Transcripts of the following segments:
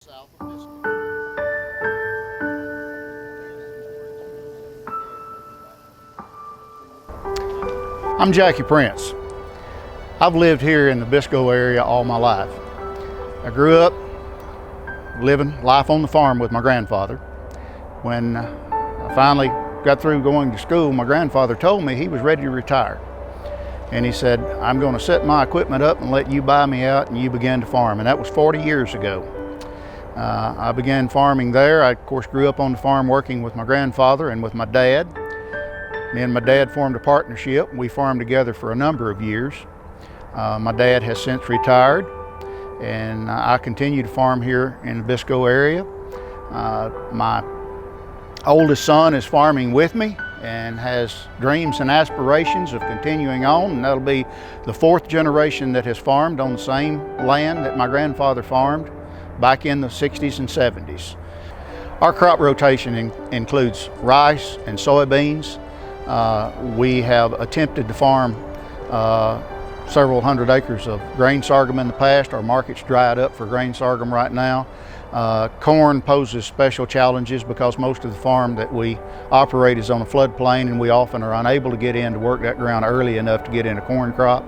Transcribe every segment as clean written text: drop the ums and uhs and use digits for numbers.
south of Biscoe. I'm Jackie Prince. I've lived here in the Biscoe area all my life. I grew up living life on the farm with my grandfather. When I finally got through going to school, my grandfather told me he was ready to retire. And he said, I'm going to set my equipment up and let you buy me out and you begin to farm. And that was 40 years ago. I began farming there. I, of course, grew up on the farm working with my grandfather and with my dad. Me and my dad formed a partnership. We farmed together for a number of years. My dad has since retired, and I continue to farm here in the Biscoe area. My oldest son is farming with me and has dreams and aspirations of continuing on, and that'll be the fourth generation that has farmed on the same land that my grandfather farmed back in the 60s and 70s. Our crop rotation includes rice and soybeans. We have attempted to farm several hundred acres of grain sorghum in the past. Our market's dried up for grain sorghum right now. Corn poses special challenges because most of the farm that we operate is on a floodplain, and we often are unable to get in to work that ground early enough to get in a corn crop.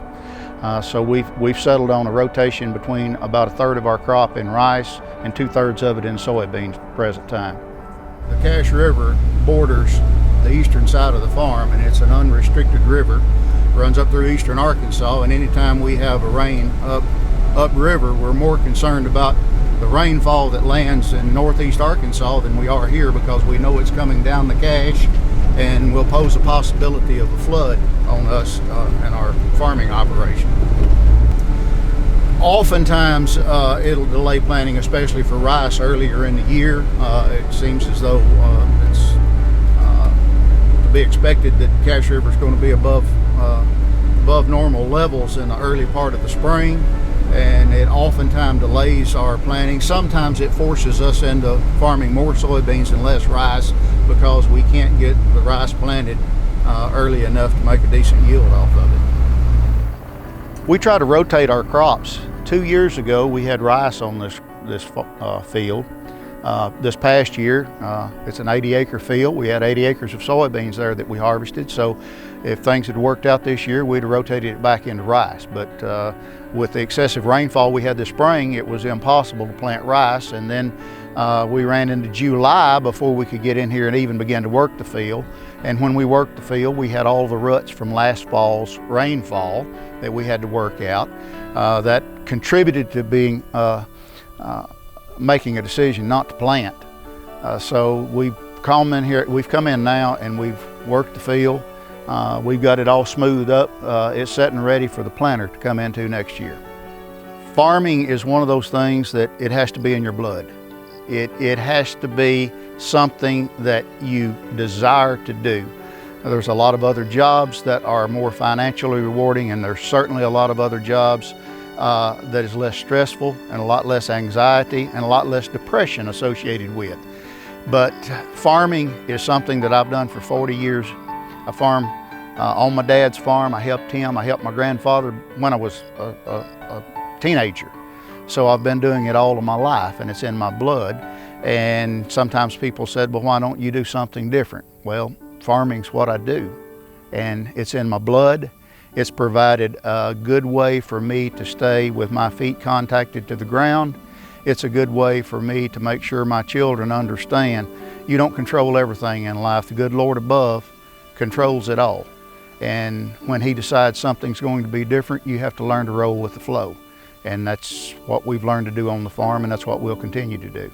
So we've settled on a rotation between about a third of our crop in rice and 2/3 of it in soybeans at the present time. The Cache River borders the eastern side of the farm, and it's an unrestricted river. Runs up through eastern Arkansas, and anytime we have a rain upriver, we're more concerned about the rainfall that lands in northeast Arkansas than we are here, because we know it's coming down the Cache and will pose a possibility of a flood on us and our farming operation. Oftentimes it'll delay planting, especially for rice earlier in the year. It seems as though it's to be expected that Cache River is going to be above normal levels in the early part of the spring, and it oftentimes delays our planting. Sometimes it forces us into farming more soybeans and less rice because we can't get the rice planted early enough to make a decent yield off of it. We try to rotate our crops. 2 years ago we had rice on this field. This past year, it's an 80-acre field. We had 80 acres of soybeans there that we harvested. So if things had worked out this year, we'd have rotated it back into rice. But with the excessive rainfall we had this spring, it was impossible to plant rice. And then we ran into July before we could get in here and even begin to work the field. And when we worked the field, we had all the ruts from last fall's rainfall that we had to work out. That contributed to being making a decision not to plant. So we've come in now and we've worked the field. We've got it all smoothed up. It's setting ready for the planter to come into next year. Farming is one of those things that it has to be in your blood. It has to be something that you desire to do. There's a lot of other jobs that are more financially rewarding, and there's certainly a lot of other jobs that is less stressful and a lot less anxiety and a lot less depression associated with. But farming is something that I've done for 40 years. I farm on my dad's farm. I helped him. I helped my grandfather when I was a teenager. So I've been doing it all of my life, and it's in my blood. And sometimes people said, well, why don't you do something different? Well, farming's what I do, and it's in my blood. It's provided a good way for me to stay with my feet contacted to the ground. It's a good way for me to make sure my children understand you don't control everything in life. The good Lord above controls it all. And when He decides something's going to be different, you have to learn to roll with the flow. And that's what we've learned to do on the farm, and that's what we'll continue to do.